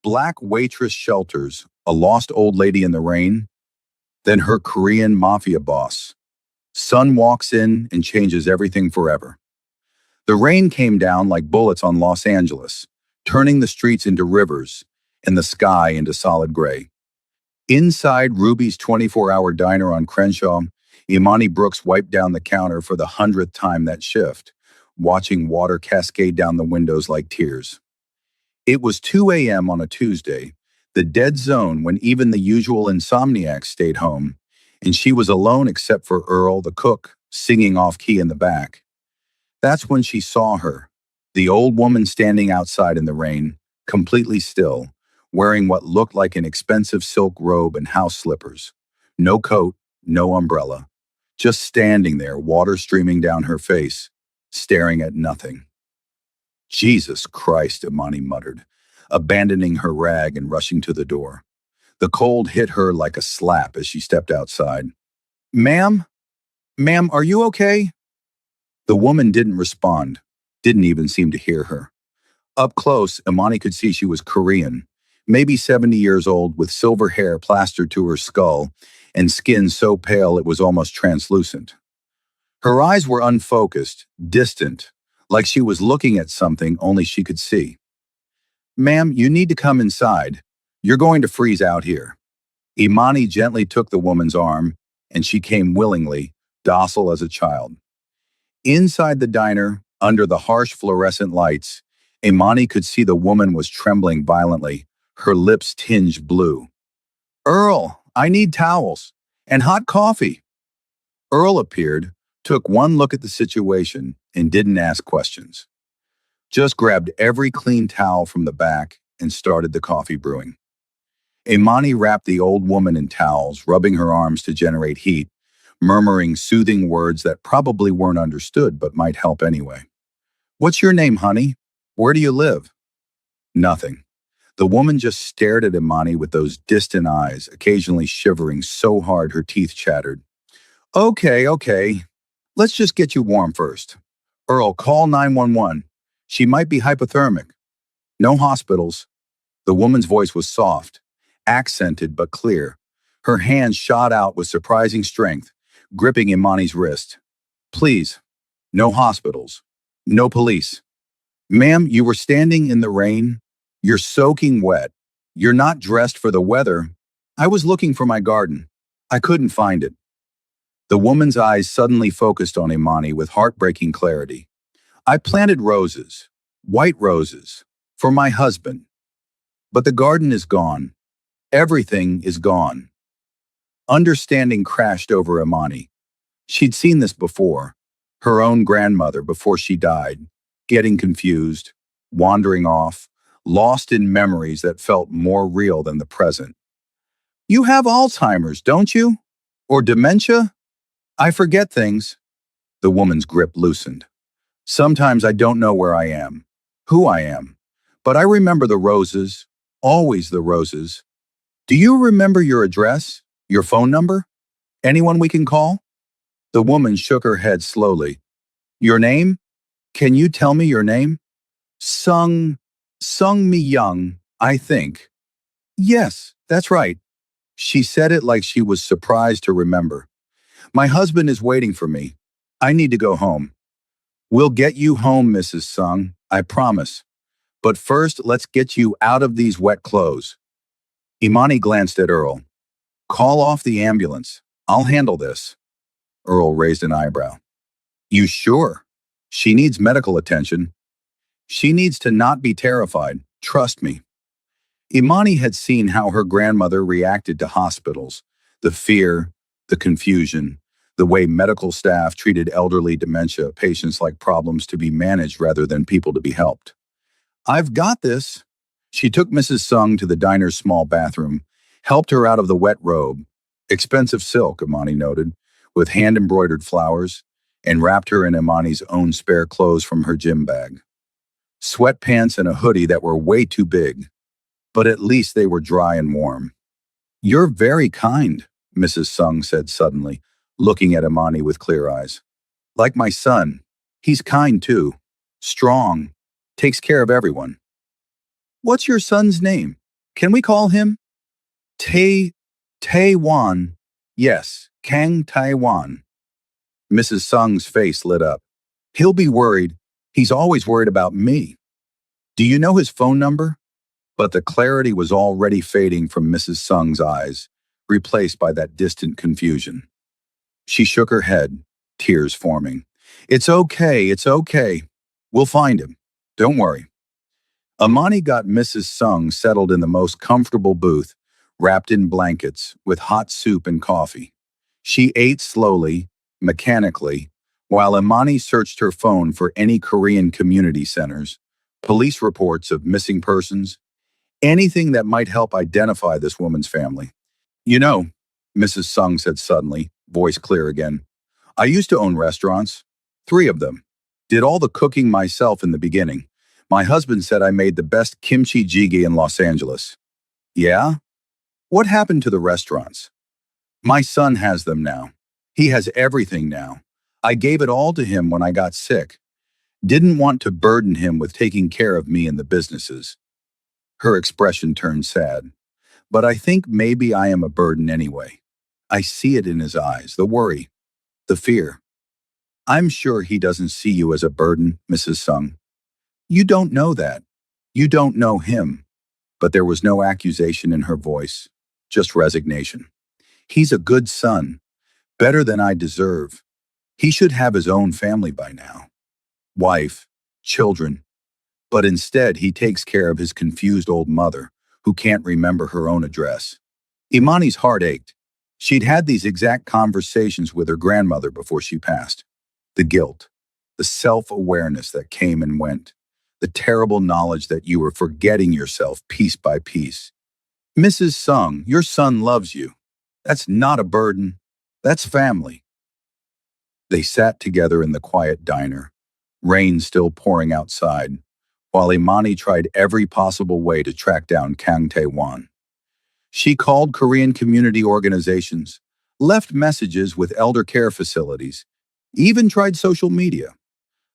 black waitress shelters a lost old lady in the rain, then her Korean Mafia boss. Sun walks in and changes everything forever. The rain came down like bullets on Los Angeles, turning the streets into rivers and the sky into solid gray. Inside Ruby's 24-hour diner on Crenshaw, Imani Brooks wiped down the counter for the 100th time that shift, watching water cascade down the windows like tears. It was 2 a.m. on a Tuesday, the dead zone when even the usual insomniacs stayed home, and she was alone except for Earl, the cook, singing off-key in the back. That's when she saw her, the old woman standing outside in the rain, completely still, wearing what looked like an expensive silk robe and house slippers. No coat, no umbrella. Just standing there, water streaming down her face, staring at nothing. Jesus Christ, Imani muttered, abandoning her rag and rushing to the door. The cold hit her like a slap as she stepped outside. Ma'am? Ma'am, are you okay? The woman didn't respond, didn't even seem to hear her. Up close, Imani could see she was Korean, maybe 70 years old, with silver hair plastered to her skull and skin so pale it was almost translucent. Her eyes were unfocused, distant, like she was looking at something only she could see. Ma'am, you need to come inside. You're going to freeze out here. Imani gently took the woman's arm, and she came willingly, docile as a child. Inside the diner, under the harsh fluorescent lights, Imani could see the woman was trembling violently, her lips tinged blue. Earl, I need towels and hot coffee. Earl appeared, took one look at the situation, and didn't ask questions. Just grabbed every clean towel from the back and started the coffee brewing. Imani wrapped the old woman in towels, rubbing her arms to generate heat, murmuring soothing words that probably weren't understood but might help anyway. What's your name, honey? Where do you live? Nothing. The woman just stared at Imani with those distant eyes, occasionally shivering so hard her teeth chattered. Okay. Let's just get you warm first. Earl, call 911. She might be hypothermic. No hospitals. The woman's voice was soft, accented but clear. Her hand shot out with surprising strength, gripping Imani's wrist. Please, no hospitals. No police. Ma'am, you were standing in the rain. You're soaking wet. You're not dressed for the weather. I was looking for my garden. I couldn't find it. The woman's eyes suddenly focused on Imani with heartbreaking clarity. I planted roses, white roses, for my husband. But the garden is gone. Everything is gone. Understanding crashed over Imani. She'd seen this before. Her own grandmother before she died, getting confused, wandering off, lost in memories that felt more real than the present. You have Alzheimer's, don't you? Or dementia? I forget things. The woman's grip loosened. Sometimes I don't know where I am, who I am, but I remember the roses, always the roses. Do you remember your address, your phone number? Anyone we can call? The woman shook her head slowly. Your name? Can you tell me your name? Sung Mi Young, I think. Yes, that's right. She said it like she was surprised to remember. My husband is waiting for me. I need to go home. We'll get you home, Mrs. Sung, I promise. But first, let's get you out of these wet clothes. Imani glanced at Earl. Call off the ambulance. I'll handle this. Earl raised an eyebrow. You sure? She needs medical attention. She needs to not be terrified. Trust me. Imani had seen how her grandmother reacted to hospitals. The fear, the confusion, the way medical staff treated elderly dementia patients like problems to be managed rather than people to be helped. I've got this. She took Mrs. Sung to the diner's small bathroom, helped her out of the wet robe, expensive silk, Imani noted, with hand-embroidered flowers, and wrapped her in Imani's own spare clothes from her gym bag. Sweatpants and a hoodie that were way too big, but at least they were dry and warm. You're very kind, Mrs. Sung said suddenly, looking at Imani with clear eyes. Like my son, he's kind too, strong, takes care of everyone. What's your son's name? Can we call him Tai Taiwan? Yes, Kang Taiwan. Mrs. Sung's face lit up. He'll be worried. He's always worried about me. Do you know his phone number? But the clarity was already fading from Mrs. Sung's eyes, replaced by that distant confusion. She shook her head, tears forming. It's okay. We'll find him. Don't worry. Amani got Mrs. Sung settled in the most comfortable booth, wrapped in blankets, with hot soup and coffee. She ate slowly, mechanically, while Imani searched her phone for any Korean community centers, police reports of missing persons, anything that might help identify this woman's family. You know, Mrs. Sung said suddenly, voice clear again, I used to own restaurants, 3 of them. Did all the cooking myself in the beginning. My husband said I made the best kimchi jjigae in Los Angeles. Yeah? What happened to the restaurants? My son has them now. He has everything now. I gave it all to him when I got sick. Didn't want to burden him with taking care of me and the businesses. Her expression turned sad. But I think maybe I am a burden anyway. I see it in his eyes, the worry, the fear. I'm sure he doesn't see you as a burden, Mrs. Sung. You don't know that. You don't know him. But there was no accusation in her voice, just resignation. He's a good son, better than I deserve. He should have his own family by now. Wife, children. But instead, he takes care of his confused old mother, who can't remember her own address. Imani's heart ached. She'd had these exact conversations with her grandmother before she passed. The guilt, the self-awareness that came and went, the terrible knowledge that you were forgetting yourself piece by piece. Mrs. Sung, your son loves you. That's not a burden. That's family. They sat together in the quiet diner, rain still pouring outside, while Imani tried every possible way to track down Kang Tae-won. She called Korean community organizations, left messages with elder care facilities, even tried social media.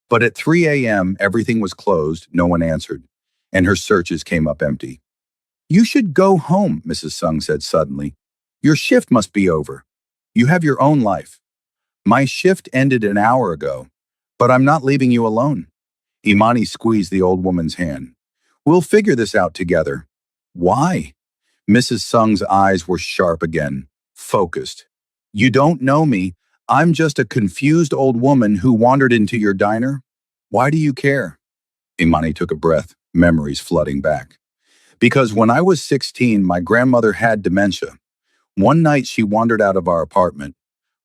But at 3 a.m., everything was closed, no one answered, and her searches came up empty. You should go home, Mrs. Sung said suddenly. Your shift must be over. You have your own life. My shift ended an hour ago, but I'm not leaving you alone. Imani squeezed the old woman's hand. We'll figure this out together. Why? Mrs. Sung's eyes were sharp again, focused. You don't know me. I'm just a confused old woman who wandered into your diner. Why do you care? Imani took a breath, memories flooding back. Because when I was 16, my grandmother had dementia. One night she wandered out of our apartment.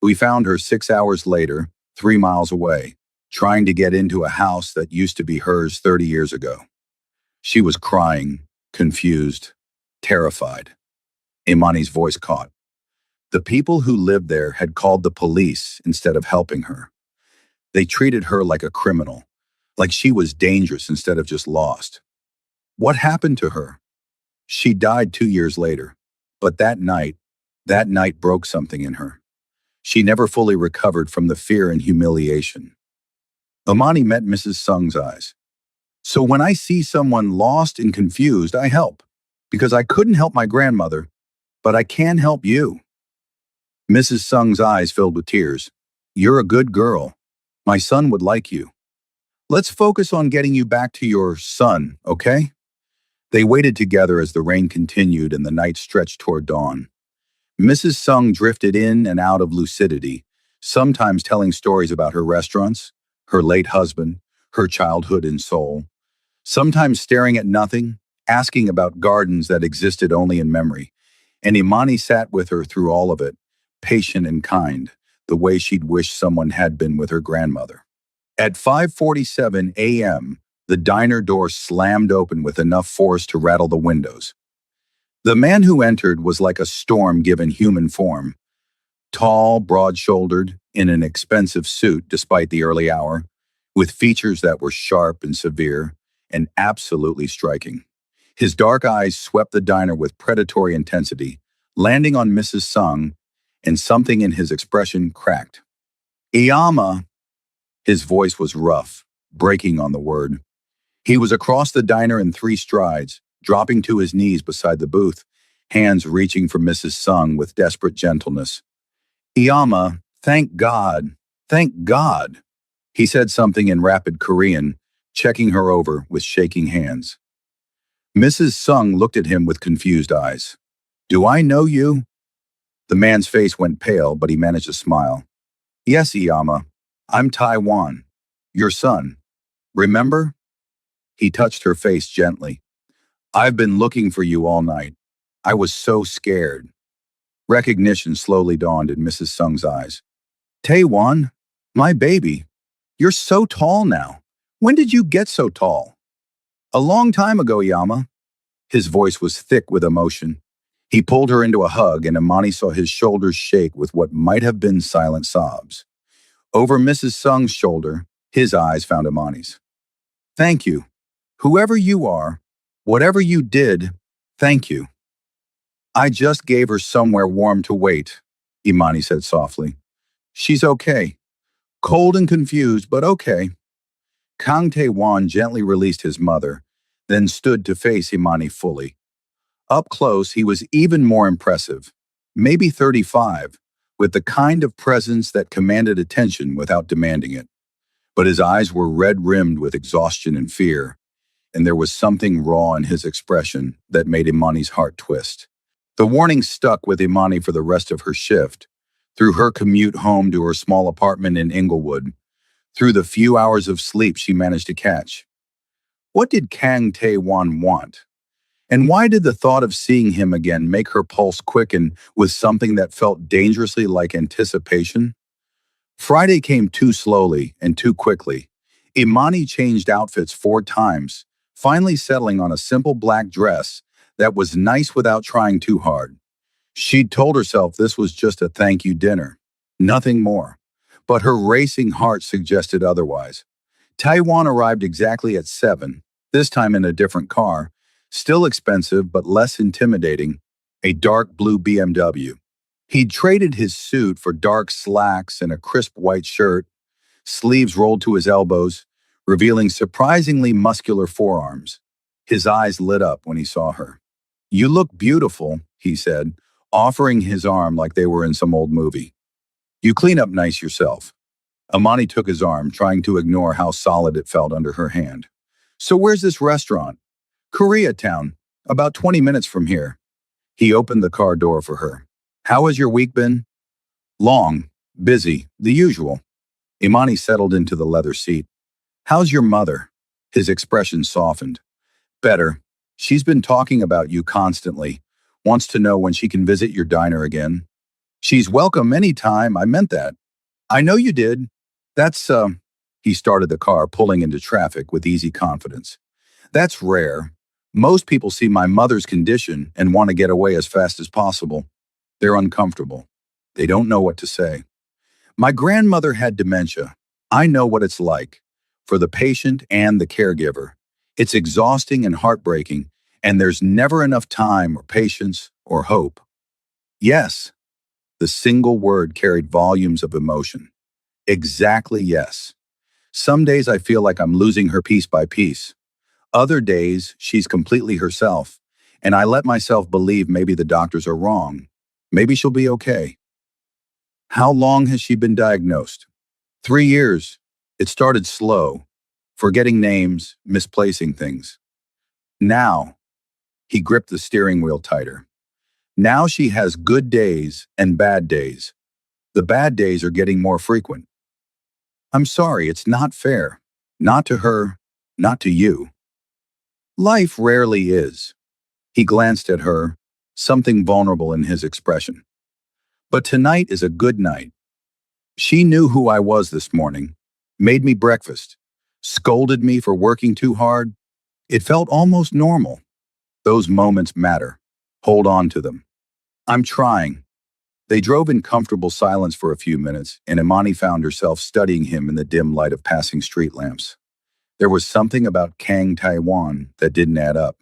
We found her 6 hours later, 3 miles away, trying to get into a house that used to be hers 30 years ago. She was crying, confused, terrified. Imani's voice caught. The people who lived there had called the police instead of helping her. They treated her like a criminal, like she was dangerous instead of just lost. What happened to her? She died 2 years later, but that night broke something in her. She never fully recovered from the fear and humiliation. Imani met Mrs. Sung's eyes. So when I see someone lost and confused, I help. Because I couldn't help my grandmother, but I can help you. Mrs. Sung's eyes filled with tears. You're a good girl. My son would like you. Let's focus on getting you back to your son, okay? They waited together as the rain continued and the night stretched toward dawn. Mrs. Sung drifted in and out of lucidity, sometimes telling stories about her restaurants, her late husband, her childhood in Seoul, sometimes staring at nothing, asking about gardens that existed only in memory. And Imani sat with her through all of it, patient and kind, the way she'd wish someone had been with her grandmother. At 5:47 a.m., the diner door slammed open with enough force to rattle the windows. The man who entered was like a storm given human form. Tall, broad-shouldered, in an expensive suit despite the early hour, with features that were sharp and severe, and absolutely striking. His dark eyes swept the diner with predatory intensity, landing on Mrs. Sung, and something in his expression cracked. Iyama! His voice was rough, breaking on the word. He was across the diner in 3 strides, dropping to his knees beside the booth, hands reaching for Mrs. Sung with desperate gentleness. "Iyama, thank God. Thank God." He said something in rapid Korean, checking her over with shaking hands. Mrs. Sung looked at him with confused eyes. "Do I know you?" The man's face went pale, but he managed to smile. "Yes, Iyama. I'm Taiwan. Your son. Remember?" He touched her face gently. "I've been looking for you all night. I was so scared." Recognition slowly dawned in Mrs. Sung's eyes. "Taiwan, my baby. You're so tall now. When did you get so tall?" "A long time ago, Yama." His voice was thick with emotion. He pulled her into a hug, and Imani saw his shoulders shake with what might have been silent sobs. Over Mrs. Sung's shoulder, his eyes found Imani's. "Thank you. Whoever you are, whatever you did, thank you." "I just gave her somewhere warm to wait," Imani said softly. "She's okay. Cold and confused, but okay." Kang Tae-wan gently released his mother, then stood to face Imani fully. Up close, he was even more impressive, maybe 35, with the kind of presence that commanded attention without demanding it. But his eyes were red-rimmed with exhaustion and fear, and there was something raw in his expression that made Imani's heart twist. The warning stuck with Imani for the rest of her shift, through her commute home to her small apartment in Inglewood, through the few hours of sleep she managed to catch. What did Kang Tae-wan want? And why did the thought of seeing him again make her pulse quicken with something that felt dangerously like anticipation? Friday came too slowly and too quickly. Imani changed outfits 4 times, finally settling on a simple black dress that was nice without trying too hard. She'd told herself this was just a thank you dinner, nothing more. But her racing heart suggested otherwise. Taiwan arrived exactly at 7, this time in a different car, still expensive but less intimidating, a dark blue BMW. He'd traded his suit for dark slacks and a crisp white shirt, sleeves rolled to his elbows, revealing surprisingly muscular forearms. His eyes lit up when he saw her. "You look beautiful," he said, offering his arm like they were in some old movie. "You clean up nice yourself." Amani took his arm, trying to ignore how solid it felt under her hand. "So where's this restaurant?" "Koreatown, about 20 minutes from here." He opened the car door for her. "How has your week been?" "Long, busy, the usual." Imani settled into the leather seat. "How's your mother?" His expression softened. "Better. She's been talking about you constantly. Wants to know when she can visit your diner again." "She's welcome anytime, I meant that." "I know you did. That's, He started the car, pulling into traffic with easy confidence. "That's rare. Most people see my mother's condition and want to get away as fast as possible. They're uncomfortable. They don't know what to say. My grandmother had dementia. I know what it's like. For the patient and the caregiver. It's exhausting and heartbreaking, and there's never enough time or patience or hope." Yes, the single word carried volumes of emotion. Exactly yes. Some days I feel like I'm losing her piece by piece. Other days, she's completely herself, and I let myself believe maybe the doctors are wrong. Maybe she'll be okay. "How long has she been diagnosed?" 3 years. It started slow, forgetting names, misplacing things. Now, he gripped the steering wheel tighter. Now she has good days and bad days. The bad days are getting more frequent. "I'm sorry, it's not fair. Not to her, not to you." "Life rarely is." He glanced at her, something vulnerable in his expression. "But tonight is a good night. She knew who I was this morning, made me breakfast, scolded me for working too hard. It felt almost normal. Those moments matter. Hold on to them." "I'm trying." They drove in comfortable silence for a few minutes, and Imani found herself studying him in the dim light of passing street lamps. There was something about Kang Taiwan that didn't add up.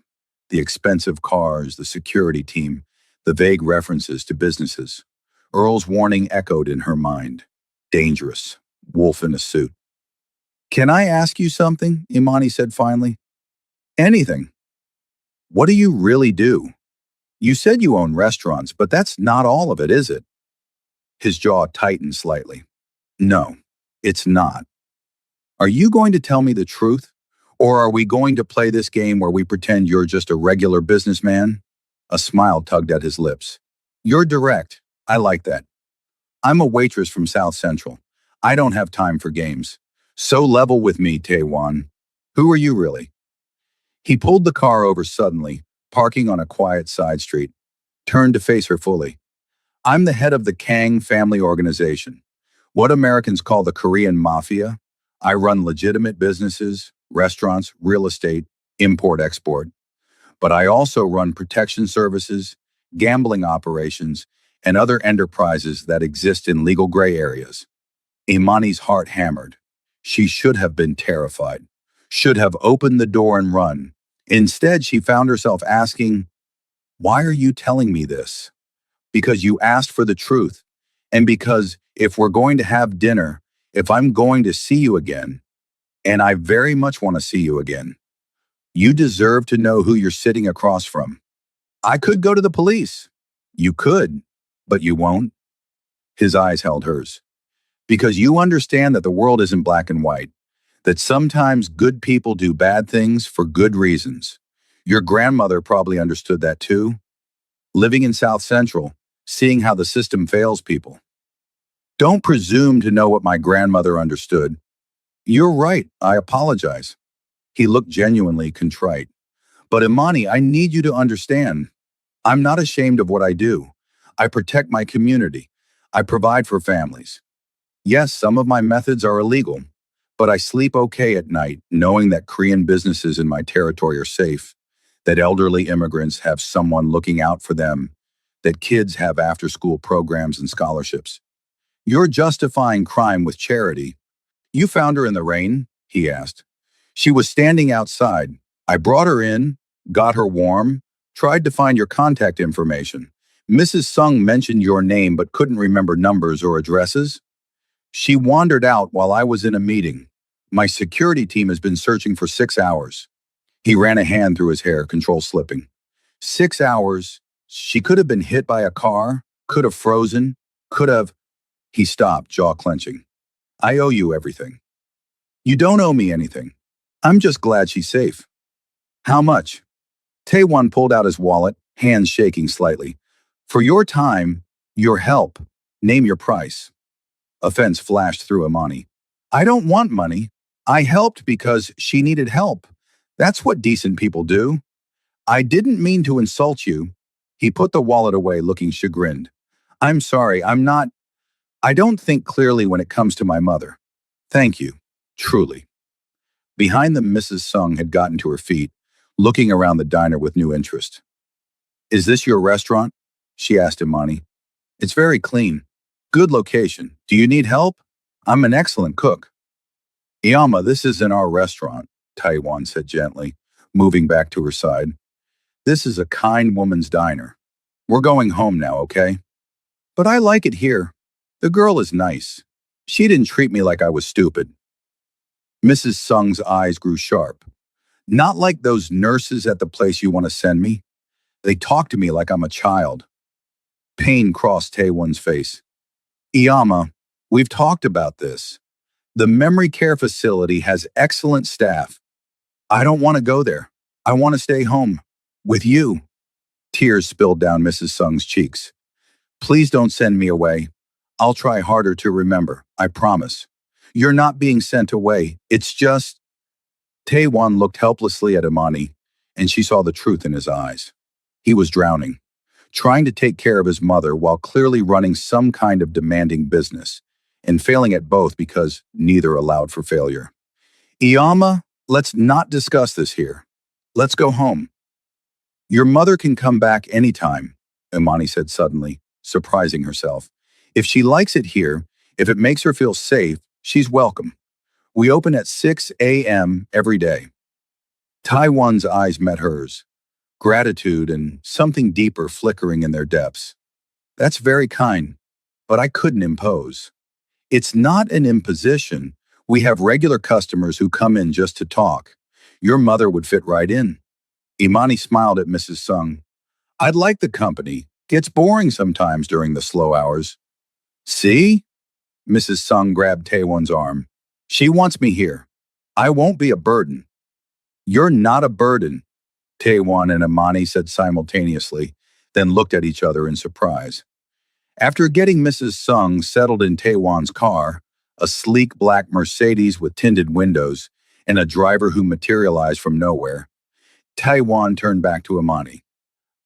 The expensive cars, the security team, the vague references to businesses. Earl's warning echoed in her mind. Dangerous. Wolf in a suit. "Can I ask you something?" Imani said finally. "Anything." What do you really do? You said you own restaurants, but that's not all of it, is it? His jaw tightened slightly. No, it's not. Are you going to tell me the truth? Or are we going to play this game where we pretend you're just a regular businessman? A smile tugged at his lips. You're direct. I like that. I'm a waitress from South Central. I don't have time for games. So level with me, Taewan. Who are you really? He pulled the car over suddenly, parking on a quiet side street, turned to face her fully. I'm the head of the Kang family organization, what Americans call the Korean Mafia. I run legitimate businesses, restaurants, real estate, import-export. But I also run protection services, gambling operations, and other enterprises that exist in legal gray areas. Imani's heart hammered. She should have been terrified, should have opened the door and run. Instead, she found herself asking, why are you telling me this? Because you asked for the truth, and because if we're going to have dinner, if I'm going to see you again, and I very much want to see you again, you deserve to know who you're sitting across from. I could go to the police. You could, but you won't. His eyes held hers. Because you understand that the world isn't black and white, that sometimes good people do bad things for good reasons. Your grandmother probably understood that too. Living in South Central, seeing how the system fails people. Don't presume to know what my grandmother understood. You're right, I apologize. He looked genuinely contrite. But Imani, I need you to understand. I'm not ashamed of what I do. I protect my community. I provide for families. Yes, some of my methods are illegal, but I sleep okay at night knowing that Korean businesses in my territory are safe, that elderly immigrants have someone looking out for them, that kids have after-school programs and scholarships. You're justifying crime with charity. You found her in the rain? He asked. She was standing outside. I brought her in, got her warm, tried to find your contact information. Mrs. Sung mentioned your name but couldn't remember numbers or addresses. She wandered out while I was in a meeting. My security team has been searching for 6 hours. He ran a hand through his hair, control slipping. 6 hours. She could have been hit by a car, could have frozen, could have... He stopped, jaw clenching. I owe you everything. You don't owe me anything. I'm just glad she's safe. How much? Taewon pulled out his wallet, hands shaking slightly. For your time, your help, name your price. Offense flashed through Imani. I don't want money. I helped because she needed help. That's what decent people do. I didn't mean to insult you. He put the wallet away, looking chagrined. I'm sorry, I don't think clearly when it comes to my mother. Thank you, truly. Behind them, Mrs. Sung had gotten to her feet, looking around the diner with new interest. Is this your restaurant? She asked Imani. It's very clean. Good location. Do you need help? I'm an excellent cook. Iyama, this isn't our restaurant, Taiwan said gently, moving back to her side. This is a kind woman's diner. We're going home now, okay? But I like it here. The girl is nice. She didn't treat me like I was stupid. Mrs. Sung's eyes grew sharp. Not like those nurses at the place you want to send me. They talk to me like I'm a child. Pain crossed Taewon's face. Iyama, we've talked about this. The memory care facility has excellent staff. I don't want to go there. I want to stay home. With you. Tears spilled down Mrs. Sung's cheeks. Please don't send me away. I'll try harder to remember, I promise. You're not being sent away. It's just... Taewon looked helplessly at Imani, and she saw the truth in his eyes. He was drowning, trying to take care of his mother while clearly running some kind of demanding business, and failing at both because neither allowed for failure. Iyama, let's not discuss this here. Let's go home. Your mother can come back anytime, Imani said suddenly, surprising herself. If she likes it here, if it makes her feel safe, she's welcome. We open at 6 a.m. every day. Taiwan's eyes met hers, gratitude and something deeper flickering in their depths. That's very kind, but I couldn't impose. It's not an imposition. We have regular customers who come in just to talk. Your mother would fit right in. Imani smiled at Mrs. Sung. I'd like the company. Gets boring sometimes during the slow hours. See? Mrs. Sung grabbed Taewon's arm. She wants me here. I won't be a burden. You're not a burden, Taewon and Imani said simultaneously, then looked at each other in surprise. After getting Mrs. Sung settled in Taewon's car, a sleek black Mercedes with tinted windows, and a driver who materialized from nowhere, Taewon turned back to Imani.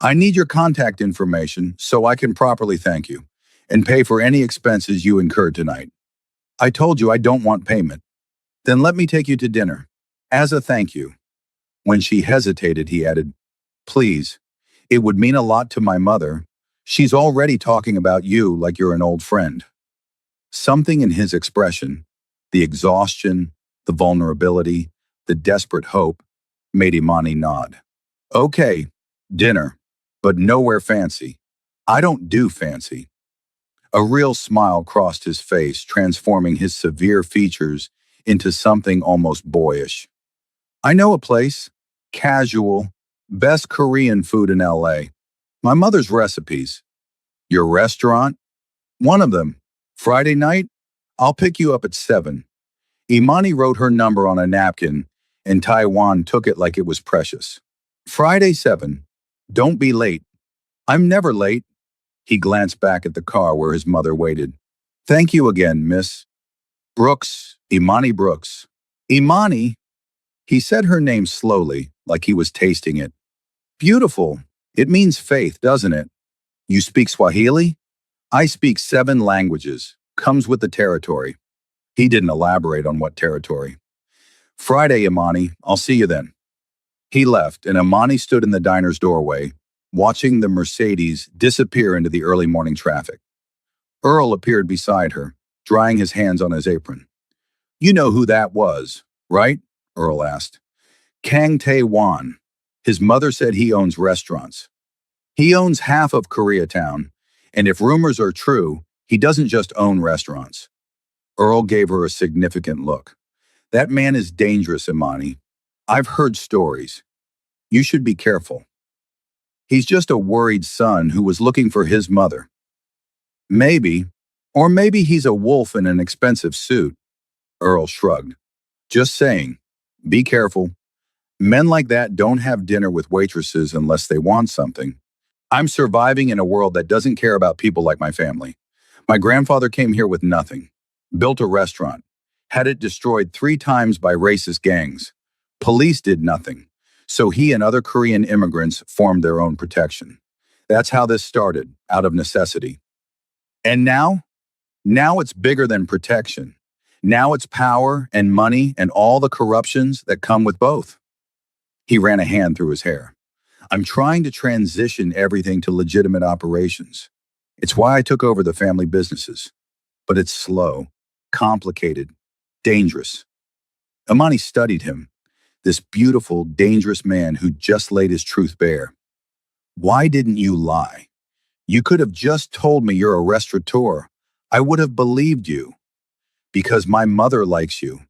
I need your contact information so I can properly thank you and pay for any expenses you incurred tonight. I told you I don't want payment. Then let me take you to dinner. As a thank you. When she hesitated, he added, Please, it would mean a lot to my mother. She's already talking about you like you're an old friend. Something in his expression, the exhaustion, the vulnerability, the desperate hope, made Imani nod. Okay, dinner, but nowhere fancy. I don't do fancy. A real smile crossed his face, transforming his severe features into something almost boyish. I know a place. Casual. Best Korean food in LA. My mother's recipes. Your restaurant? One of them. Friday night? I'll pick you up at 7. Imani wrote her number on a napkin, and Taiwan took it like it was precious. Friday 7. Don't be late. I'm never late. He glanced back at the car where his mother waited. Thank you again, Miss Brooks, Imani Brooks. Imani? He said her name slowly, like he was tasting it. Beautiful. It means faith, doesn't it? You speak Swahili? I speak 7 languages. Comes with the territory. He didn't elaborate on what territory. Friday, Imani. I'll see you then. He left, and Imani stood in the diner's doorway, watching the Mercedes disappear into the early morning traffic. Earl appeared beside her, drying his hands on his apron. You know who that was, right? Earl asked. Kang Tae-wan. His mother said he owns restaurants. He owns half of Koreatown, and if rumors are true, he doesn't just own restaurants. Earl gave her a significant look. That man is dangerous, Imani. I've heard stories. You should be careful. He's just a worried son who was looking for his mother. Maybe, or maybe he's a wolf in an expensive suit. Earl shrugged. Just saying. Be careful. Men like that don't have dinner with waitresses unless they want something. I'm surviving in a world that doesn't care about people like my family. My grandfather came here with nothing. Built a restaurant. Had it destroyed 3 times by racist gangs. Police did nothing. So he and other Korean immigrants formed their own protection. That's how this started, out of necessity. And now? Now it's bigger than protection. Now it's power and money and all the corruptions that come with both. He ran a hand through his hair. I'm trying to transition everything to legitimate operations. It's why I took over the family businesses. But it's slow, complicated, dangerous. Imani studied him, this beautiful, dangerous man who just laid his truth bare. Why didn't you lie? You could have just told me you're a restaurateur. I would have believed you. Because my mother likes you.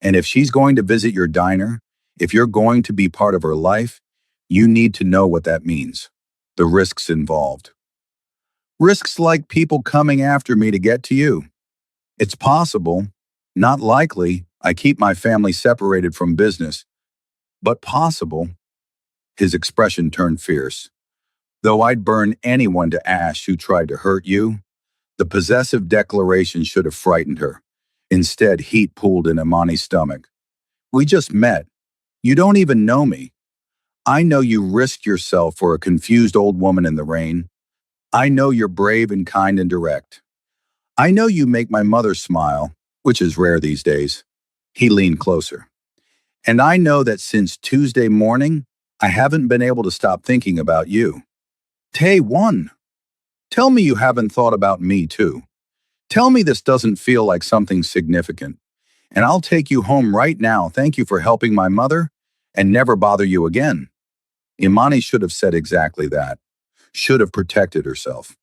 And if she's going to visit your diner, if you're going to be part of her life, you need to know what that means. The risks involved. Risks like people coming after me to get to you. It's possible, not likely, I keep my family separated from business, but possible. His expression turned fierce. Though I'd burn anyone to ash who tried to hurt you, the possessive declaration should have frightened her. Instead, heat pooled in Imani's stomach. We just met. You don't even know me. I know you risked yourself for a confused old woman in the rain. I know you're brave and kind and direct. I know you make my mother smile, which is rare these days. He leaned closer. And I know that since Tuesday morning, I haven't been able to stop thinking about you. Tae-won, tell me you haven't thought about me too. Tell me this doesn't feel like something significant. And I'll take you home right now. Thank you for helping my mother and never bother you again. Imani should have said exactly that. Should have protected herself.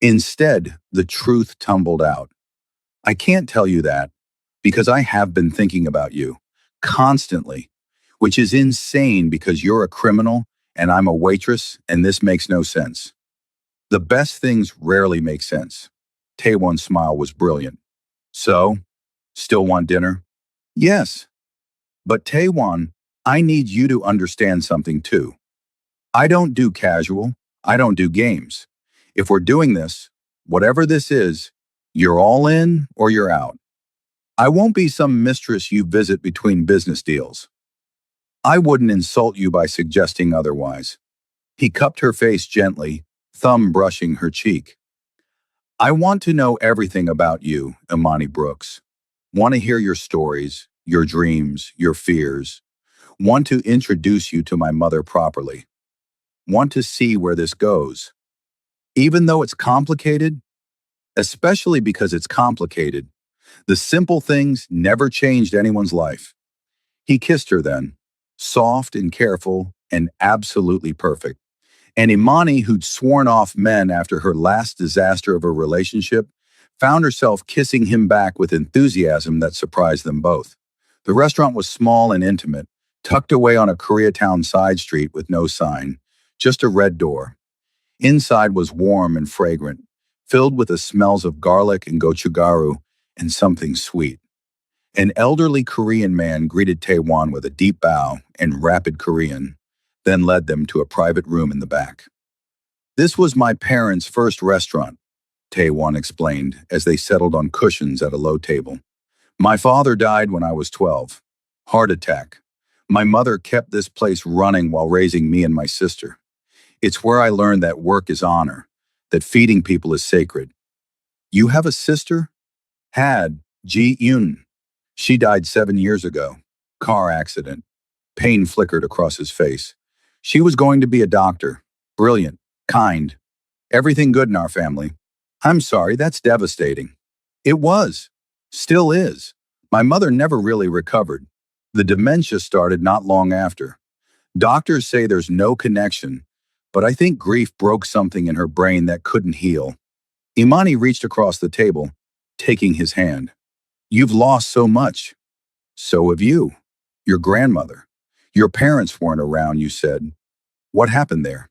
Instead, the truth tumbled out. I can't tell you that because I have been thinking about you constantly. which is insane because you're a criminal and I'm a waitress, and this makes no sense. The best things rarely make sense. Taewon's smile was brilliant. So, still want dinner? Yes. But Taewon, I need you to understand something too. I don't do casual. I don't do games. If we're doing this, whatever this is, you're all in or you're out. I won't be some mistress you visit between business deals. I wouldn't insult you by suggesting otherwise. He cupped her face gently, thumb brushing her cheek. I want to know everything about you, Imani Brooks. Want to hear your stories, your dreams, your fears. Want to introduce you to my mother properly. Want to see where this goes. Even though it's complicated, especially because it's complicated, the simple things never changed anyone's life. He kissed her then, soft and careful and absolutely perfect. And Imani, who'd sworn off men after her last disaster of a relationship, found herself kissing him back with enthusiasm that surprised them both. The restaurant was small and intimate, tucked away on a Koreatown side street with no sign, just a red door. Inside was warm and fragrant, filled with the smells of garlic and gochugaru and something sweet. An elderly Korean man greeted Taewon with a deep bow and rapid Korean, then led them to a private room in the back. This was my parents' first restaurant, Taewon explained as they settled on cushions at a low table. My father died when I was 12. Heart attack. My mother kept this place running while raising me and my sister. It's where I learned that work is honor, that feeding people is sacred. You have a sister? Had, Ji Yoon. She died 7 years ago. Car accident. Pain flickered across his face. She was going to be a doctor. Brilliant. Kind. Everything good in our family. I'm sorry, that's devastating. It was. Still is. My mother never really recovered. The dementia started not long after. Doctors say there's no connection, but I think grief broke something in her brain that couldn't heal. Imani reached across the table, taking his hand. You've lost so much. So have you. Your grandmother. Your parents weren't around, you said. What happened there?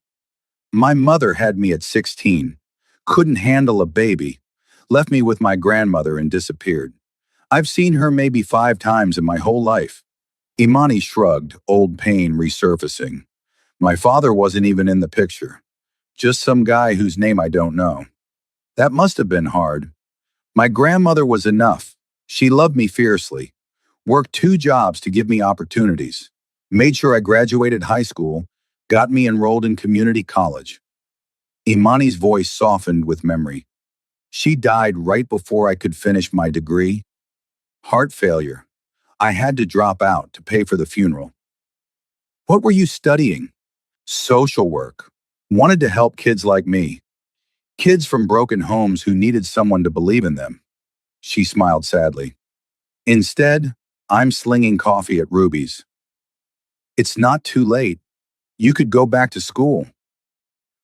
My mother had me at 16. Couldn't handle a baby. Left me with my grandmother and disappeared. I've seen her maybe 5 times in my whole life. Imani shrugged, old pain resurfacing. My father wasn't even in the picture. Just some guy whose name I don't know. That must have been hard. My grandmother was enough. She loved me fiercely. Worked 2 jobs to give me opportunities. Made sure I graduated high school. Got me enrolled in community college. Imani's voice softened with memory. She died right before I could finish my degree. Heart failure. I had to drop out to pay for the funeral. What were you studying? Social work. Wanted to help kids like me. Kids from broken homes who needed someone to believe in them. She smiled sadly. Instead, I'm slinging coffee at Ruby's. It's not too late. You could go back to school.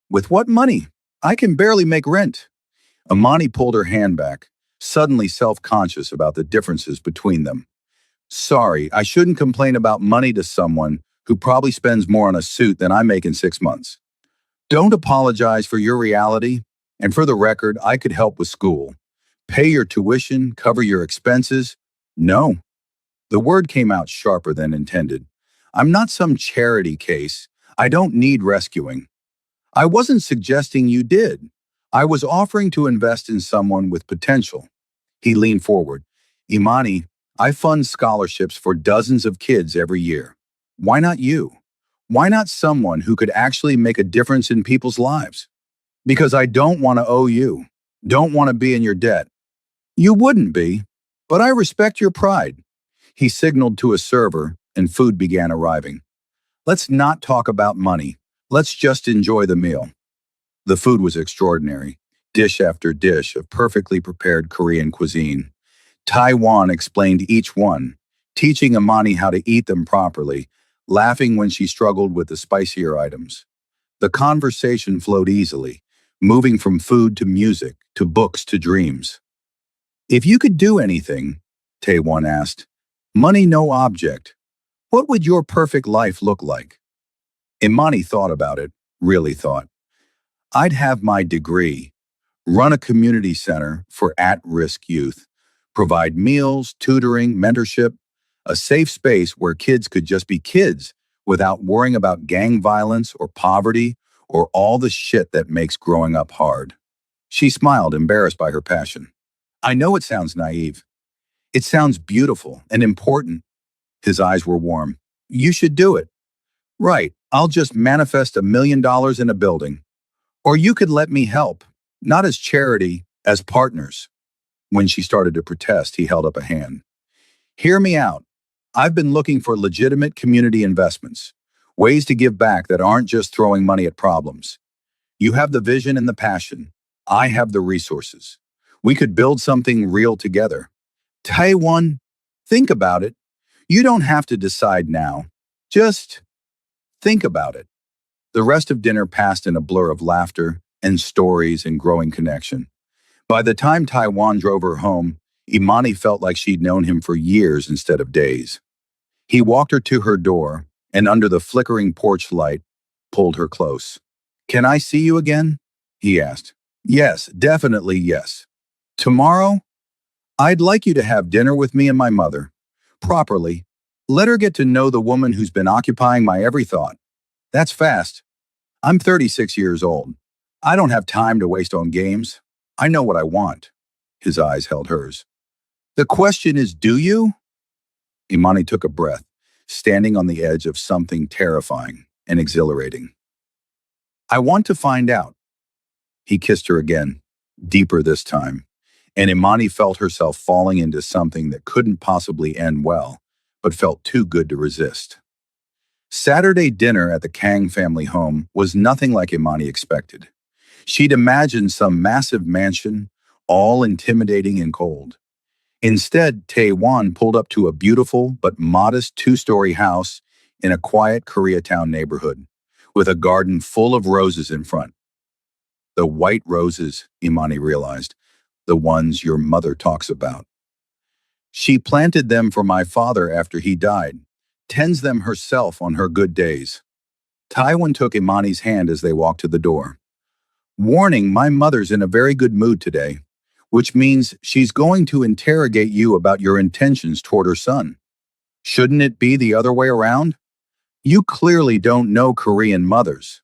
With what money? I can barely make rent. Imani pulled her hand back, suddenly self-conscious about the differences between them. Sorry, I shouldn't complain about money to someone who probably spends more on a suit than I make in 6 months. Don't apologize for your reality, and for the record, I could help with school. Pay your tuition, cover your expenses. No. The word came out sharper than intended. I'm not some charity case. I don't need rescuing. I wasn't suggesting you did. I was offering to invest in someone with potential. He leaned forward. Imani, I fund scholarships for dozens of kids every year. Why not you? Why not someone who could actually make a difference in people's lives? Because I don't want to owe you. Don't want to be in your debt. You wouldn't be, but I respect your pride. He signaled to a server, and food began arriving. Let's not talk about money. Let's just enjoy the meal. The food was extraordinary, dish after dish of perfectly prepared Korean cuisine. Taiwan explained each one, teaching Imani how to eat them properly, laughing when she struggled with the spicier items. The conversation flowed easily, moving from food to music, to books to dreams. If you could do anything, Taewon asked, money no object, What would your perfect life look like? Imani thought about it, really thought. I'd have my degree, run a community center for at-risk youth, provide meals, tutoring, mentorship, a safe space where kids could just be kids without worrying about gang violence or poverty or all the shit that makes growing up hard. She smiled, embarrassed by her passion. I know it sounds naive. It sounds beautiful and important. His eyes were warm. You should do it. Right, I'll just manifest $1 million in a building. Or you could let me help, not as charity, as partners. When she started to protest, he held up a hand. Hear me out. I've been looking for legitimate community investments, ways to give back that aren't just throwing money at problems. You have the vision and the passion. I have the resources. We could build something real together. Taiwan, think about it. You don't have to decide now. Just think about it. The rest of dinner passed in a blur of laughter and stories and growing connection. By the time Taiwan drove her home, Imani felt like she'd known him for years instead of days. He walked her to her door and, under the flickering porch light, pulled her close. Can I see you again? He asked. Yes, definitely yes. Tomorrow? I'd like you to have dinner with me and my mother. Properly. Let her get to know the woman who's been occupying my every thought. That's fast. I'm 36 years old. I don't have time to waste on games. I know what I want. His eyes held hers. The question is, do you? Imani took a breath, standing on the edge of something terrifying and exhilarating. I want to find out. He kissed her again, deeper this time, and Imani felt herself falling into something that couldn't possibly end well, but felt too good to resist. Saturday dinner at the Kang family home was nothing like Imani expected. She'd imagined some massive mansion, all intimidating and cold. Instead, Taewan pulled up to a beautiful but modest two-story house in a quiet Koreatown neighborhood, with a garden full of roses in front. The white roses, Imani realized, the ones your mother talks about. She planted them for my father after he died, tends them herself on her good days. Taiwan took Imani's hand as they walked to the door. Warning, my mother's in a very good mood today, which means she's going to interrogate you about your intentions toward her son. Shouldn't it be the other way around? You clearly don't know Korean mothers.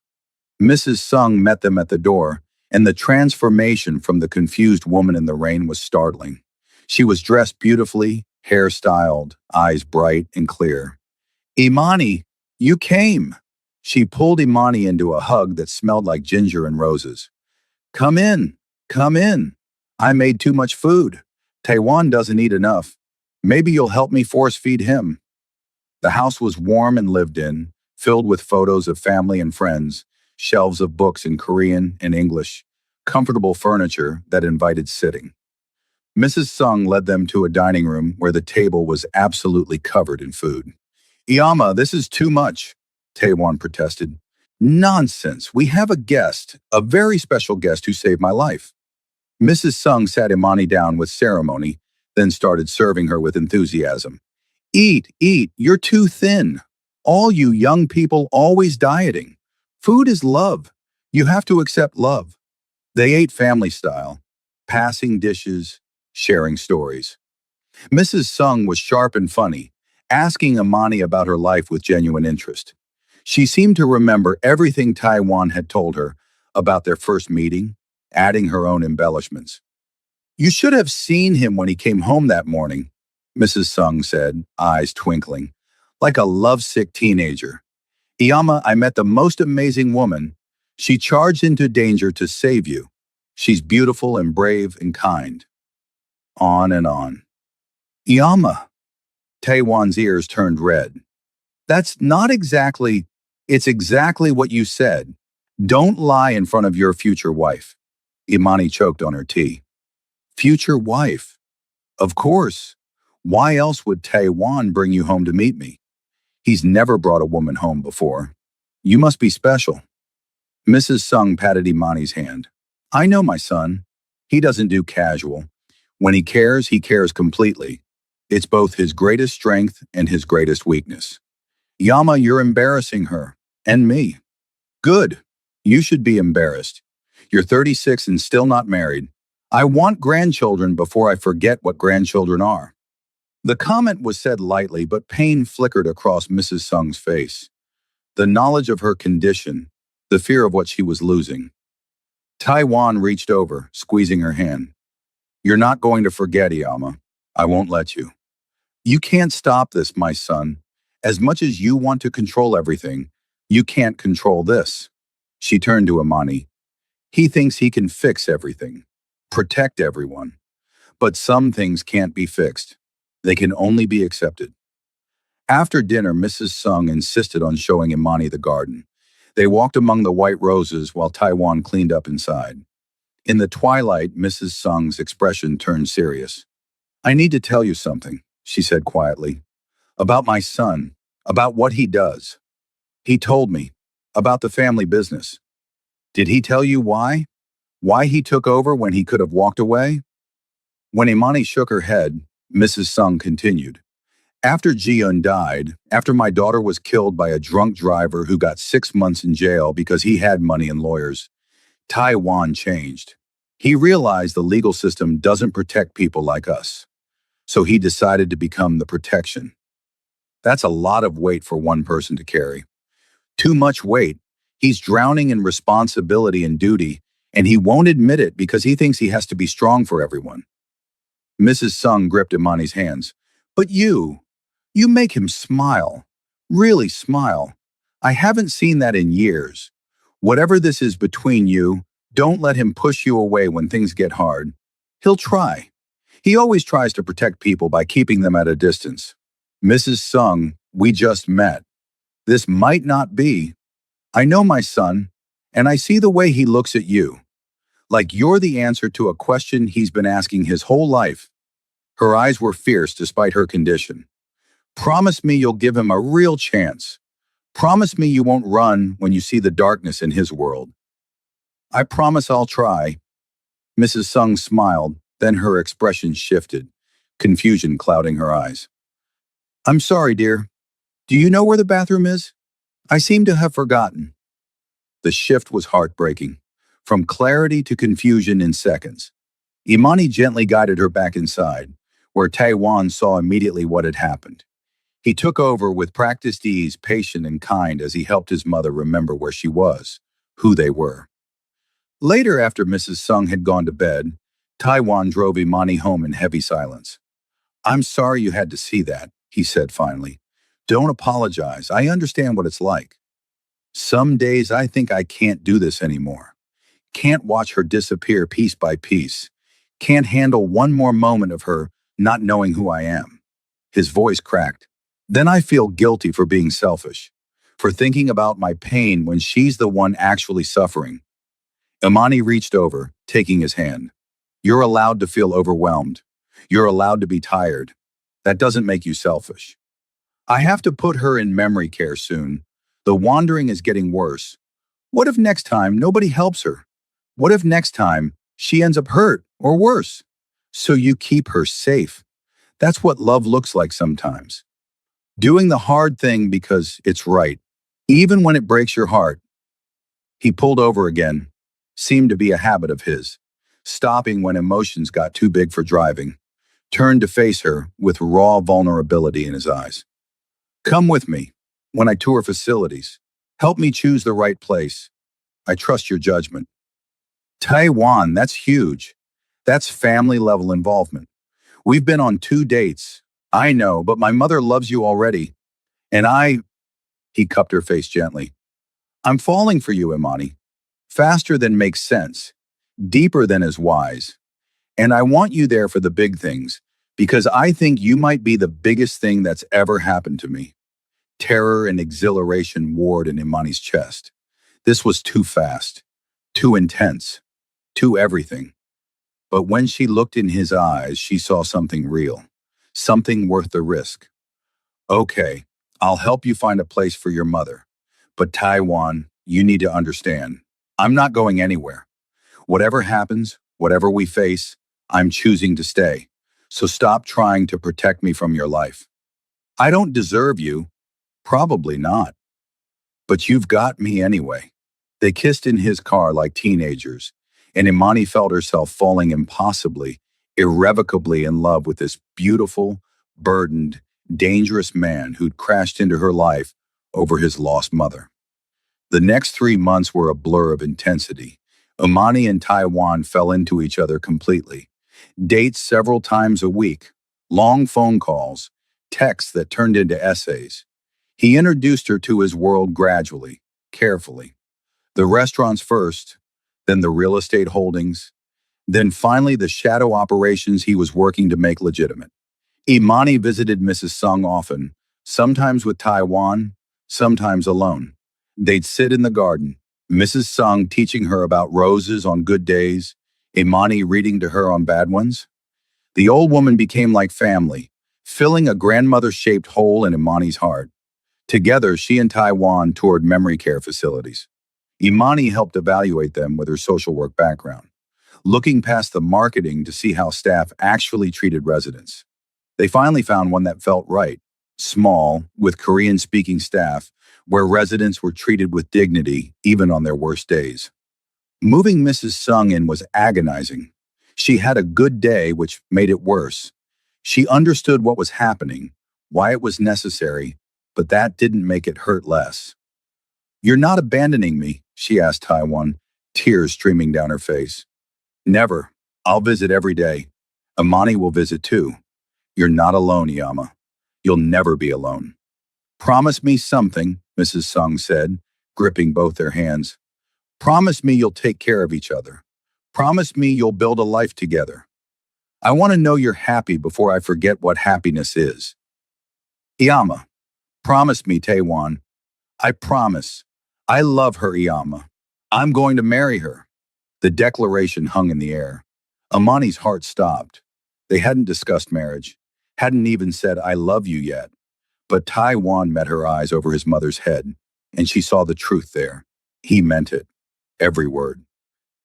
Mrs. Sung met them at the door, and the transformation from the confused woman in the rain was startling. She was dressed beautifully, hair styled, eyes bright and clear. Imani, you came. She pulled Imani into a hug that smelled like ginger and roses. Come in, come in. I made too much food. Taiwan doesn't eat enough. Maybe you'll help me force feed him. The house was warm and lived in, filled with photos of family and friends, shelves of books in Korean and English, comfortable furniture that invited sitting. Mrs. Sung led them to a dining room where the table was absolutely covered in food. Iyama, this is too much, Taewan protested. Nonsense. We have a guest, a very special guest who saved my life. Mrs. Sung sat Imani down with ceremony, then started serving her with enthusiasm. Eat, eat, you're too thin. All you young people always dieting. Food is love. You have to accept love. They ate family style, passing dishes, sharing stories. Mrs. Sung was sharp and funny, asking Imani about her life with genuine interest. She seemed to remember everything Taiwan had told her about their first meeting, adding her own embellishments. You should have seen him when he came home that morning, Mrs. Sung said, eyes twinkling, like a lovesick teenager. Iyama, I met the most amazing woman. She charged into danger to save you. She's beautiful and brave and kind. On and on. Iyama. Taewan's ears turned red. That's not exactly, it's exactly what you said. Don't lie in front of your future wife. Imani choked on her tea. Future wife? Of course. Why else would Taewan bring you home to meet me? He's never brought a woman home before. You must be special. Mrs. Sung patted Imani's hand. I know my son. He doesn't do casual. When he cares completely. It's both his greatest strength and his greatest weakness. Yama, you're embarrassing her. And me. Good. You should be embarrassed. You're 36 and still not married. I want grandchildren before I forget what grandchildren are. The comment was said lightly, but pain flickered across Mrs. Sung's face. The knowledge of her condition, the fear of what she was losing. Taiwan reached over, squeezing her hand. You're not going to forget, Yama. I won't let you. You can't stop this, my son. As much as you want to control everything, you can't control this. She turned to Imani. He thinks he can fix everything, protect everyone. But some things can't be fixed. They can only be accepted. After dinner, Mrs. Sung insisted on showing Imani the garden. They walked among the white roses while Taiwan cleaned up inside. In the twilight, Mrs. Sung's expression turned serious. I need to tell you something, she said quietly. About my son, about what he does. He told me, about the family business. Did he tell you why? Why he took over when he could have walked away? When Imani shook her head, Mrs. Sung continued. After Ji-eun died, after my daughter was killed by a drunk driver who got 6 months in jail because he had money and lawyers, Taiwan changed. He realized the legal system doesn't protect people like us. So he decided to become the protection. That's a lot of weight for one person to carry. Too much weight. He's drowning in responsibility and duty, and he won't admit it because he thinks he has to be strong for everyone. Mrs. Sung gripped Imani's hands. But you make him smile. Really smile. I haven't seen that in years. Whatever this is between you, don't let him push you away when things get hard. He'll try. He always tries to protect people by keeping them at a distance. Mrs. Sung, we just met. This might not be. I know my son, and I see the way he looks at you. Like you're the answer to a question he's been asking his whole life. Her eyes were fierce despite her condition. Promise me you'll give him a real chance. Promise me you won't run when you see the darkness in his world. I promise I'll try. Mrs. Sung smiled, then her expression shifted, confusion clouding her eyes. I'm sorry, dear. Do you know where the bathroom is? I seem to have forgotten. The shift was heartbreaking, from clarity to confusion in seconds. Imani gently guided her back inside, where Taiwan saw immediately what had happened. He took over with practiced ease, patient and kind as he helped his mother remember where she was, who they were. Later, after Mrs. Sung had gone to bed, Taiwan drove Imani home in heavy silence. I'm sorry you had to see that, he said finally. Don't apologize. I understand what it's like. Some days I think I can't do this anymore. Can't watch her disappear piece by piece. Can't handle one more moment of her not knowing who I am. His voice cracked. Then I feel guilty for being selfish, for thinking about my pain when she's the one actually suffering. Imani reached over, taking his hand. You're allowed to feel overwhelmed. You're allowed to be tired. That doesn't make you selfish. I have to put her in memory care soon. The wandering is getting worse. What if next time nobody helps her? What if next time she ends up hurt or worse? So you keep her safe. That's what love looks like sometimes. Doing the hard thing because it's right, even when it breaks your heart. He pulled over again. Seemed to be a habit of his. Stopping when emotions got too big for driving. Turned to face her with raw vulnerability in his eyes. Come with me when I tour facilities. Help me choose the right place. I trust your judgment. Taiwan, that's huge. That's family-level involvement. We've been on 2 dates. I know, but my mother loves you already. And he cupped her face gently. I'm falling for you, Imani. Faster than makes sense. Deeper than is wise. And I want you there for the big things, because I think you might be the biggest thing that's ever happened to me. Terror and exhilaration warred in Imani's chest. This was too fast, too intense, too everything. But when she looked in his eyes, she saw something real, something worth the risk. Okay, I'll help you find a place for your mother. But Taiwan, you need to understand, I'm not going anywhere. Whatever happens, whatever we face, I'm choosing to stay. So stop trying to protect me from your life. I don't deserve you. Probably not. But you've got me anyway. They kissed in his car like teenagers, and Imani felt herself falling impossibly, irrevocably in love with this beautiful, burdened, dangerous man who'd crashed into her life over his lost mother. The next 3 months were a blur of intensity. Imani and Taiwan fell into each other completely. Dates several times a week, long phone calls, texts that turned into essays. He introduced her to his world gradually, carefully. The restaurants first, then the real estate holdings, then finally the shadow operations he was working to make legitimate. Imani visited Mrs. Sung often, sometimes with Taiwan, sometimes alone. They'd sit in the garden, Mrs. Sung teaching her about roses on good days, Imani reading to her on bad ones. The old woman became like family, filling a grandmother-shaped hole in Imani's heart. Together, she and Taiwan toured memory care facilities. Imani helped evaluate them with her social work background, looking past the marketing to see how staff actually treated residents. They finally found one that felt right, small, with Korean-speaking staff, where residents were treated with dignity even on their worst days. Moving Mrs. Sung in was agonizing. She had a good day, which made it worse. She understood what was happening, why it was necessary, but that didn't make it hurt less. "You're not abandoning me?" she asked Taiwan, tears streaming down her face. "Never. I'll visit every day. Imani will visit too. You're not alone, Yama. You'll never be alone." "Promise me something," Mrs. Sung said, gripping both their hands. "Promise me you'll take care of each other. Promise me you'll build a life together. I want to know you're happy before I forget what happiness is." "Iyama, promise me, Taiwan. I promise. I love her, Iyama. I'm going to marry her." The declaration hung in the air. Amani's heart stopped. They hadn't discussed marriage, hadn't even said "I love you" yet. But Taiwan met her eyes over his mother's head, and she saw the truth there. He meant it. Every word.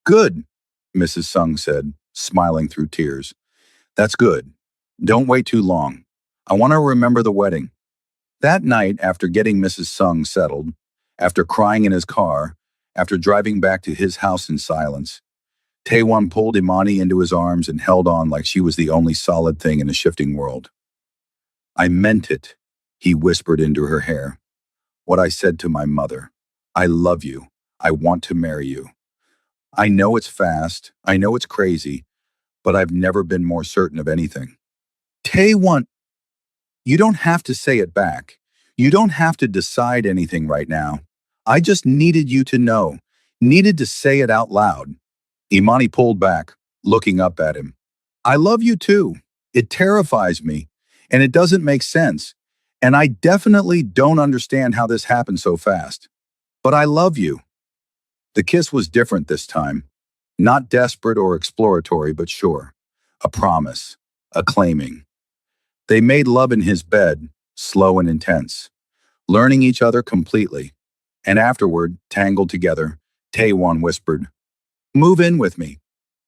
"Good," Mrs. Sung said, smiling through tears. "That's good. Don't wait too long. I want to remember the wedding." That night, after getting Mrs. Sung settled, after crying in his car, after driving back to his house in silence, Taewon pulled Imani into his arms and held on like she was the only solid thing in a shifting world. "I meant it," he whispered into her hair. "What I said to my mother. I love you. I want to marry you. I know it's fast. I know it's crazy, but I've never been more certain of anything." Taewon, you don't have to say it back. You don't have to decide anything right now. I just needed you to know, needed to say it out loud. Imani pulled back, looking up at him. "I love you too. It terrifies me, and it doesn't make sense. And I definitely don't understand how this happened so fast. But I love you." The kiss was different this time. Not desperate or exploratory, but sure. A promise. A claiming. They made love in his bed, slow and intense, learning each other completely. And afterward, tangled together, Taewon whispered, "Move in with me."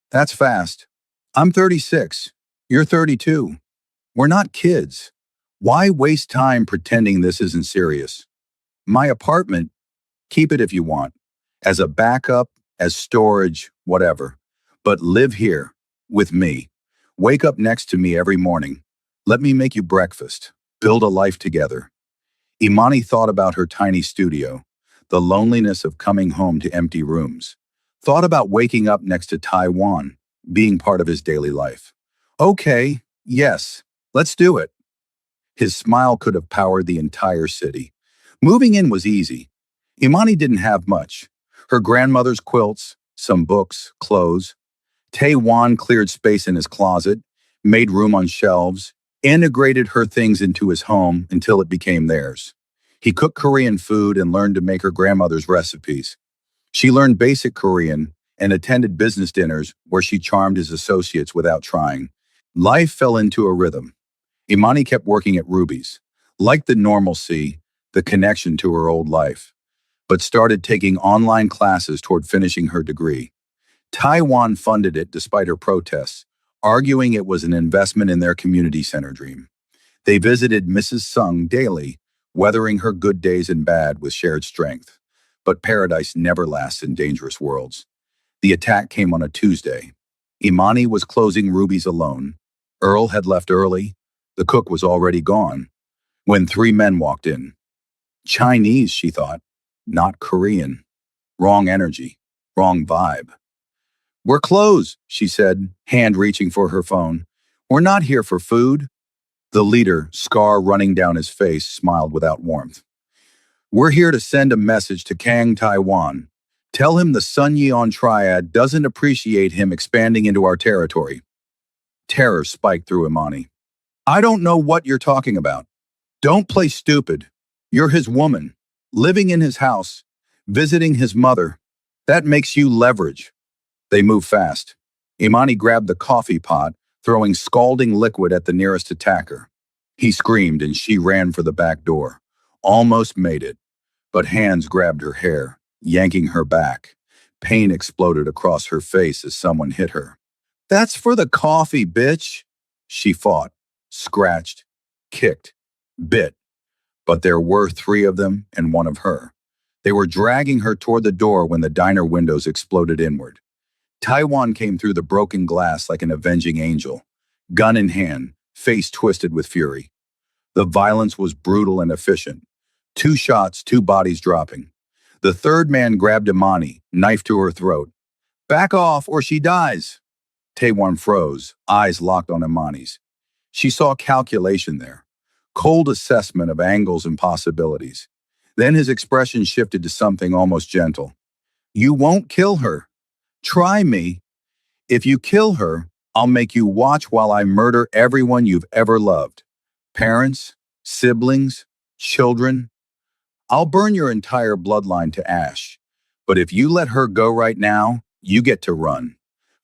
"That's fast. I'm 36. You're 32. We're not kids. Why waste time pretending this isn't serious? My apartment, keep it if you want. As a backup, as storage, whatever. But live here, with me. Wake up next to me every morning. Let me make you breakfast. Build a life together." Imani thought about her tiny studio, the loneliness of coming home to empty rooms. Thought about waking up next to Taiwan, being part of his daily life. "Okay, yes, let's do it." His smile could have powered the entire city. Moving in was easy. Imani didn't have much. Her grandmother's quilts, some books, clothes. Taewon cleared space in his closet, made room on shelves, integrated her things into his home until it became theirs. He cooked Korean food and learned to make her grandmother's recipes. She learned basic Korean and attended business dinners where she charmed his associates without trying. Life fell into a rhythm. Imani kept working at Ruby's, liked the normalcy, the connection to her old life, but started taking online classes toward finishing her degree. Taiwan funded it despite her protests, arguing it was an investment in their community center dream. They visited Mrs. Sung daily, weathering her good days and bad with shared strength. But paradise never lasts in dangerous worlds. The attack came on a Tuesday. Imani was closing Ruby's alone. Earl had left early. The cook was already gone. When three men walked in. Chinese, she thought, not Korean. Wrong energy, wrong vibe. We're closed, she said, hand reaching for her phone. We're not here for food. The leader, scar running down his face, smiled without warmth. We're here to send a message to Kang Taiwan. Tell him the Sun Yeon Triad doesn't appreciate him expanding into our territory. Terror spiked through Imani. I don't know what you're talking about. Don't play stupid. You're his woman, living in his house, visiting his mother. That makes you leverage. They moved fast. Imani grabbed the coffee pot, throwing scalding liquid at the nearest attacker. He screamed and she ran for the back door. Almost made it, but hands grabbed her hair, yanking her back. Pain exploded across her face as someone hit her. That's for the coffee, bitch. She fought, scratched, kicked, bit. But there were three of them and one of her. They were dragging her toward the door when the diner windows exploded inward. Taiwan came through the broken glass like an avenging angel, gun in hand, face twisted with fury. The violence was brutal and efficient. 2 shots, 2 bodies dropping. The third man grabbed Imani, knife to her throat. Back off or she dies. Taiwan froze, eyes locked on Imani's. She saw calculation there, cold assessment of angles and possibilities. Then his expression shifted to something almost gentle. You won't kill her. Try me. If you kill her, I'll make you watch while I murder everyone you've ever loved. Parents, siblings, children. I'll burn your entire bloodline to ash. But if you let her go right now, you get to run.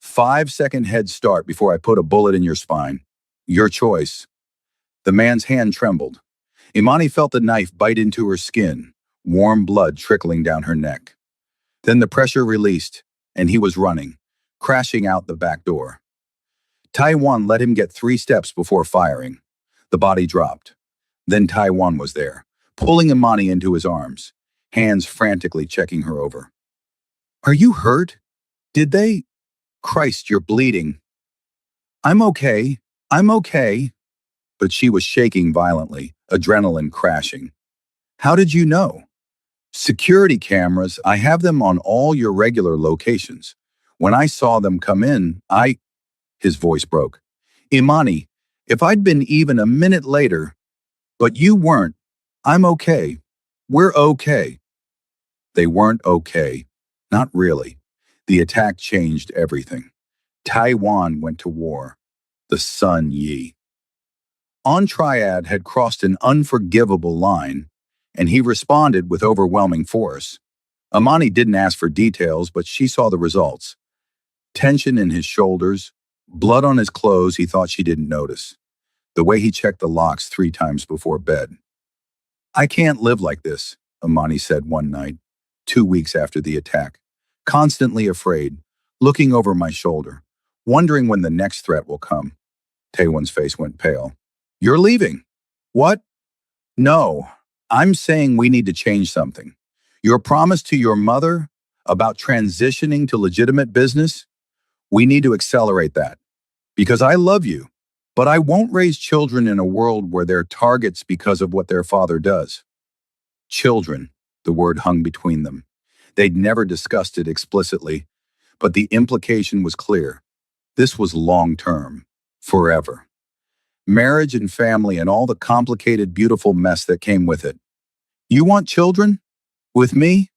5-second head start before I put a bullet in your spine. Your choice. The man's hand trembled. Imani felt the knife bite into her skin, warm blood trickling down her neck. Then the pressure released, and he was running, crashing out the back door. Taiwan let him get 3 steps before firing. The body dropped. Then Taiwan was there, pulling Imani into his arms, hands frantically checking her over. Are you hurt? Did they? Christ, you're bleeding. I'm okay. I'm okay. But she was shaking violently, adrenaline crashing. How did you know? Security cameras, I have them on all your regular locations. When I saw them come in, His voice broke. Imani, if I'd been even a minute later, but you weren't. I'm okay. We're okay. They weren't okay. Not really. The attack changed everything. Taiwan went to war. The Sun Yi. On Triad had crossed an unforgivable line, and he responded with overwhelming force. Imani didn't ask for details, but she saw the results. Tension in his shoulders, blood on his clothes he thought she didn't notice. The way he checked the locks 3 times before bed. I can't live like this, Imani said one night, 2 weeks after the attack. Constantly afraid, looking over my shoulder, wondering when the next threat will come. Taewon's face went pale. You're leaving. What? No, I'm saying we need to change something. Your promise to your mother about transitioning to legitimate business, we need to accelerate that. Because I love you, but I won't raise children in a world where they're targets because of what their father does. Children, the word hung between them. They'd never discussed it explicitly, but the implication was clear. This was long-term, forever. Marriage and family and all the complicated, beautiful mess that came with it. You want children? With me?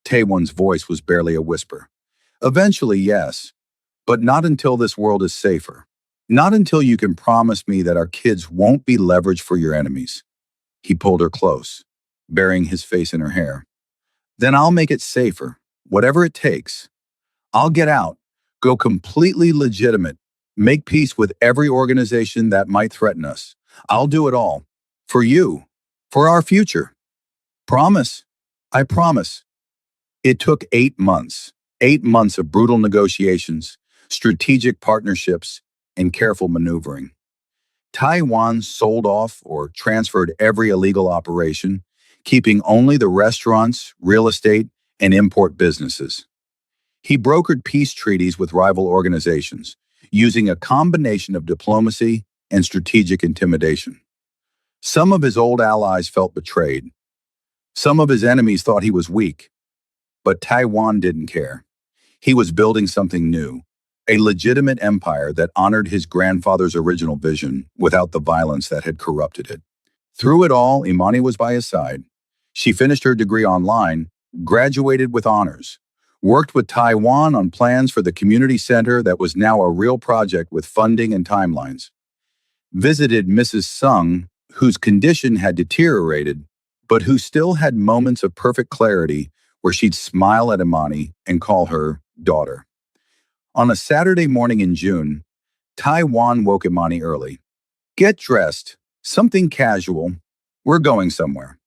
Taewon's voice was barely a whisper. Eventually, yes, but not until this world is safer. Not until you can promise me that our kids won't be leverage for your enemies. He pulled her close, burying his face in her hair. Then I'll make it safer, whatever it takes. I'll get out, go completely legitimate, make peace with every organization that might threaten us. I'll do it all. For you. For our future. Promise. I promise. It took 8 months. 8 months of brutal negotiations, strategic partnerships, and careful maneuvering. Taiwan sold off or transferred every illegal operation, keeping only the restaurants, real estate, and import businesses. He brokered peace treaties with rival organizations, using a combination of diplomacy and strategic intimidation. Some of his old allies felt betrayed. Some of his enemies thought he was weak, but Taiwan didn't care. He was building something new, a legitimate empire that honored his grandfather's original vision without the violence that had corrupted it. Through it all, Imani was by his side. She finished her degree online, graduated with honors, worked with Taiwan on plans for the community center that was now a real project with funding and timelines, visited Mrs. Sung, whose condition had deteriorated, but who still had moments of perfect clarity where she'd smile at Imani and call her daughter. On a Saturday morning in June, Taiwan woke Imani early. Get dressed, something casual. We're going somewhere.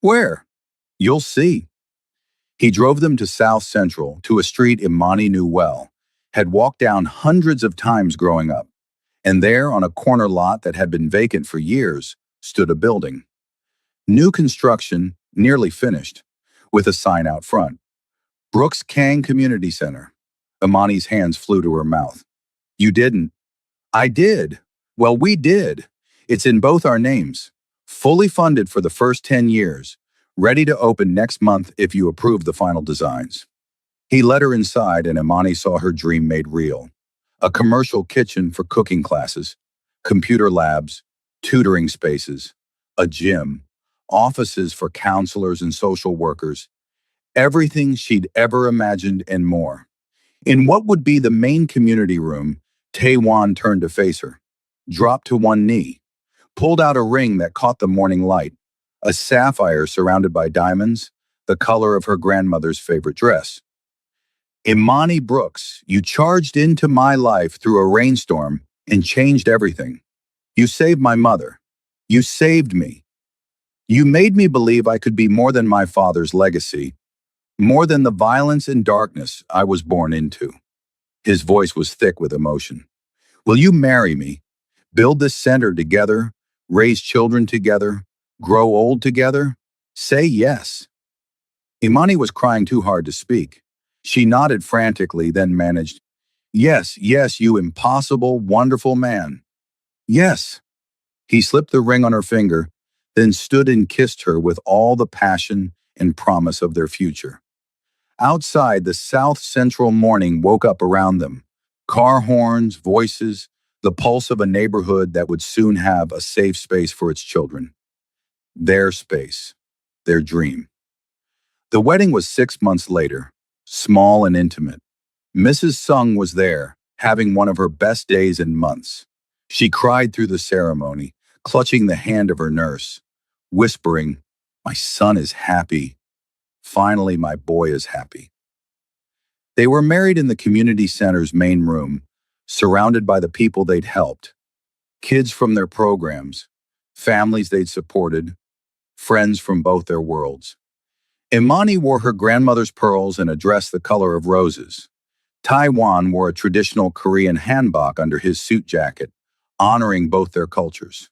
Where? You'll see. He drove them to South Central, to a street Imani knew well, had walked down hundreds of times growing up. And there, on a corner lot that had been vacant for years, stood a building. New construction, nearly finished, with a sign out front. Brooks Kang Community Center. Imani's hands flew to her mouth. You didn't. I did. Well, we did. It's in both our names. Fully funded for the first 10 years. Ready to open next month if you approve the final designs. He led her inside and Imani saw her dream made real. A commercial kitchen for cooking classes, computer labs, tutoring spaces, a gym, offices for counselors and social workers, everything she'd ever imagined and more. In what would be the main community room, Taewon turned to face her, dropped to one knee, pulled out a ring that caught the morning light, a sapphire surrounded by diamonds, the color of her grandmother's favorite dress. Imani Brooks, you charged into my life through a rainstorm and changed everything. You saved my mother. You saved me. You made me believe I could be more than my father's legacy, more than the violence and darkness I was born into. His voice was thick with emotion. Will you marry me? Build this center together, raise children together, grow old together? Say yes. Imani was crying too hard to speak. She nodded frantically, then managed, Yes, yes, you impossible, wonderful man. Yes. He slipped the ring on her finger, then stood and kissed her with all the passion and promise of their future. Outside, the South Central morning woke up around them. Car horns, voices, the pulse of a neighborhood that would soon have a safe space for its children. Their space, their dream. The wedding was 6 months later, small and intimate. Mrs. Sung was there, having one of her best days in months. She cried through the ceremony, clutching the hand of her nurse, whispering, My son is happy. Finally, my boy is happy. They were married in the community center's main room, surrounded by the people they'd helped, kids from their programs, families they'd supported, friends from both their worlds. Imani wore her grandmother's pearls and a dress the color of roses. Taiwan wore a traditional Korean hanbok under his suit jacket, honoring both their cultures.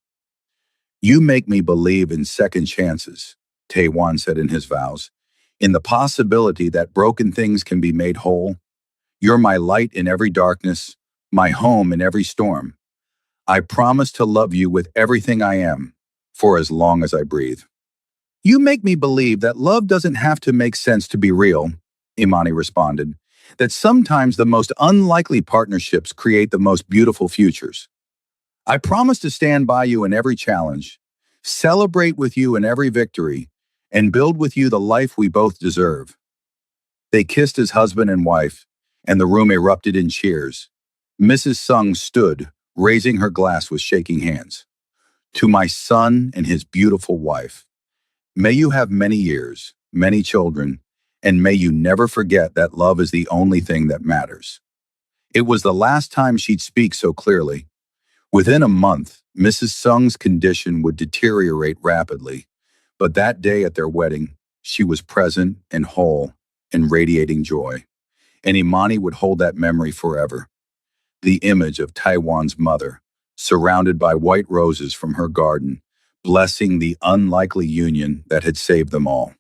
You make me believe in second chances, Taiwan said in his vows, in the possibility that broken things can be made whole. You're my light in every darkness, my home in every storm. I promise to love you with everything I am, for as long as I breathe. You make me believe that love doesn't have to make sense to be real, Imani responded, that sometimes the most unlikely partnerships create the most beautiful futures. I promise to stand by you in every challenge, celebrate with you in every victory, and build with you the life we both deserve. They kissed as husband and wife, and the room erupted in cheers. Mrs. Sung stood, raising her glass with shaking hands. To my son and his beautiful wife. May you have many years, many children, and may you never forget that love is the only thing that matters. It was the last time she'd speak so clearly. Within a month, Mrs. Sung's condition would deteriorate rapidly, but that day at their wedding, she was present and whole and radiating joy, and Imani would hold that memory forever. The image of Taiwan's mother, surrounded by white roses from her garden, blessing the unlikely union that had saved them all.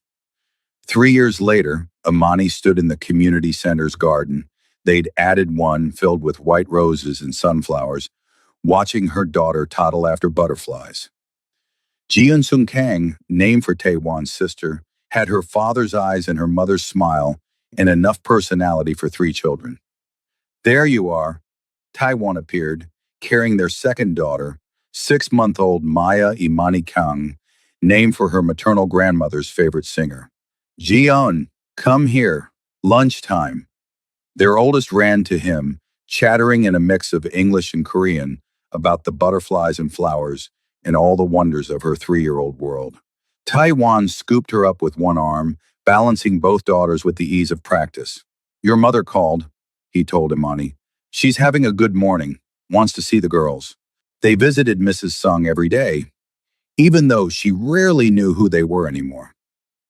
3 years later, Imani stood in the community center's garden. They'd added one filled with white roses and sunflowers, watching her daughter toddle after butterflies. Jian Sung Kang, named for Taewan's sister, had her father's eyes and her mother's smile and enough personality for 3 children. There you are. Taiwan appeared, carrying their second daughter, 6-month-old Maya Imani Kang, named for her maternal grandmother's favorite singer. Jion, come here. Lunchtime. Their oldest ran to him, chattering in a mix of English and Korean about the butterflies and flowers and all the wonders of her 3-year-old world. Taiwan scooped her up with one arm, balancing both daughters with the ease of practice. Your mother called, he told Imani. She's having a good morning, wants to see the girls. They visited Mrs. Sung every day, even though she rarely knew who they were anymore.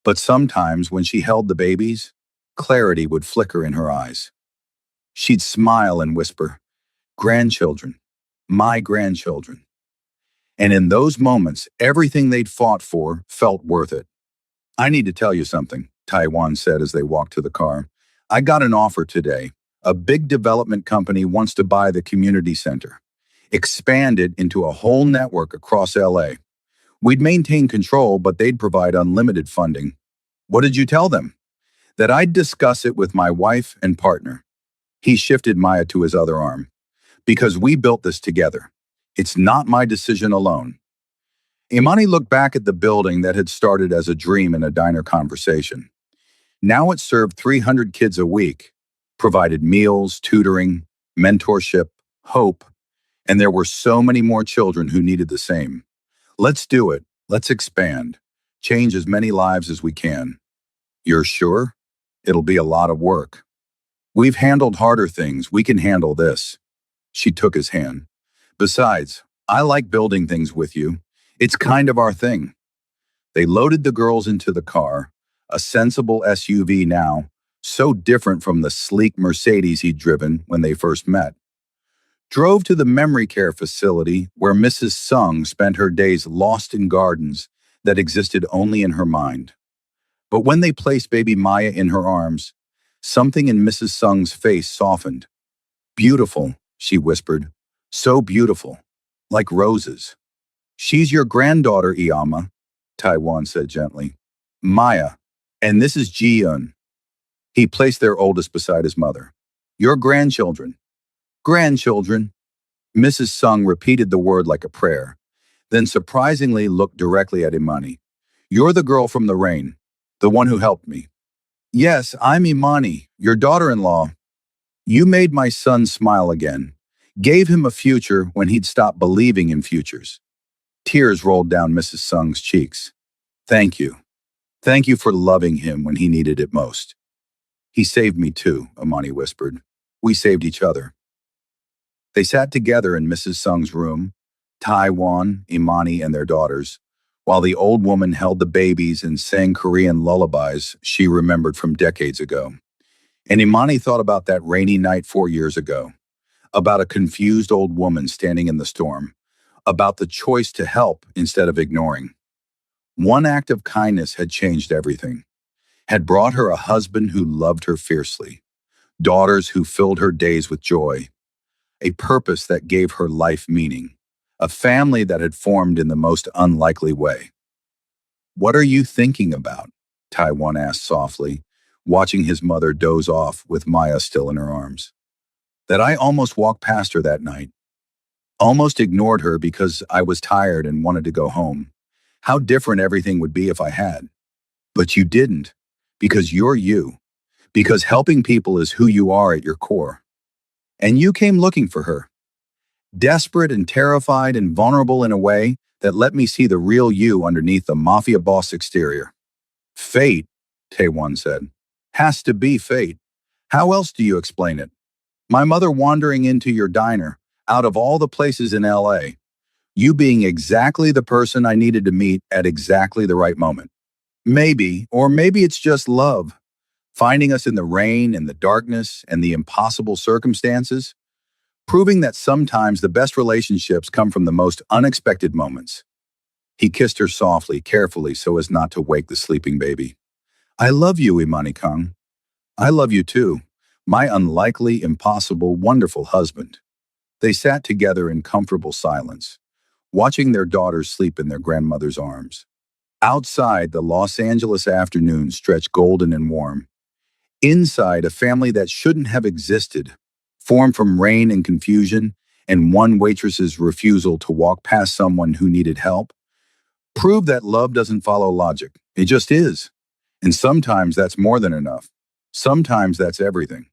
But sometimes when she held the babies, clarity would flicker in her eyes. She'd smile and whisper, grandchildren, my grandchildren. And in those moments, everything they'd fought for felt worth it. I need to tell you something, Taiwan said as they walked to the car. I got an offer today. A big development company wants to buy the community center, expand it into a whole network across LA. We'd maintain control, but they'd provide unlimited funding. What did you tell them? That I'd discuss it with my wife and partner. He shifted Maya to his other arm. Because we built this together. It's not my decision alone. Imani looked back at the building that had started as a dream in a diner conversation. Now it served 300 kids a week, provided meals, tutoring, mentorship, hope, and there were so many more children who needed the same. Let's do it. Let's expand. Change as many lives as we can. You're sure? It'll be a lot of work. We've handled harder things. We can handle this. She took his hand. Besides, I like building things with you. It's kind of our thing. They loaded the girls into the car, a sensible SUV now, so different from the sleek Mercedes he'd driven when they first met. Drove to the memory care facility where Mrs. Sung spent her days lost in gardens that existed only in her mind. But when they placed baby Maya in her arms, something in Mrs. Sung's face softened. Beautiful, she whispered. So beautiful. Like roses. She's your granddaughter, Iyama, Taiwan said gently. Maya. And this is Ji-eun. He placed their oldest beside his mother. Your grandchildren. Grandchildren. Mrs. Sung repeated the word like a prayer, then surprisingly looked directly at Imani. You're the girl from the rain, the one who helped me. Yes, I'm Imani, your daughter-in-law. You made my son smile again, gave him a future when he'd stopped believing in futures. Tears rolled down Mrs. Sung's cheeks. Thank you. Thank you for loving him when he needed it most. He saved me too, Imani whispered. We saved each other. They sat together in Mrs. Sung's room, Taiwan, Imani, and their daughters, while the old woman held the babies and sang Korean lullabies she remembered from decades ago. And Imani thought about that rainy night 4 years ago, about a confused old woman standing in the storm, about the choice to help instead of ignoring. One act of kindness had changed everything, had brought her a husband who loved her fiercely, daughters who filled her days with joy, a purpose that gave her life meaning, a family that had formed in the most unlikely way. What are you thinking about? Taiwan asked softly, watching his mother doze off with Maya still in her arms. That I almost walked past her that night. Almost ignored her because I was tired and wanted to go home. How different everything would be if I had. But you didn't, because you're you, because helping people is who you are at your core. And you came looking for her. Desperate and terrified and vulnerable in a way that let me see the real you underneath the Mafia boss exterior. Fate, Taewon said. Has to be fate. How else do you explain it? My mother wandering into your diner, out of all the places in LA. You being exactly the person I needed to meet at exactly the right moment. Maybe, or maybe it's just love. Finding us in the rain and the darkness and the impossible circumstances. proving that sometimes the best relationships come from the most unexpected moments. He kissed her softly, carefully, so as not to wake the sleeping baby. I love you, Imani Kang. I love you too, my unlikely, impossible, wonderful husband. They sat together in comfortable silence, watching their daughters sleep in their grandmother's arms. Outside, the Los Angeles afternoon stretched golden and warm. Inside, a family that shouldn't have existed, formed from rain and confusion, and one waitress's refusal to walk past someone who needed help, proved that love doesn't follow logic. It just is. And sometimes that's more than enough. Sometimes that's everything.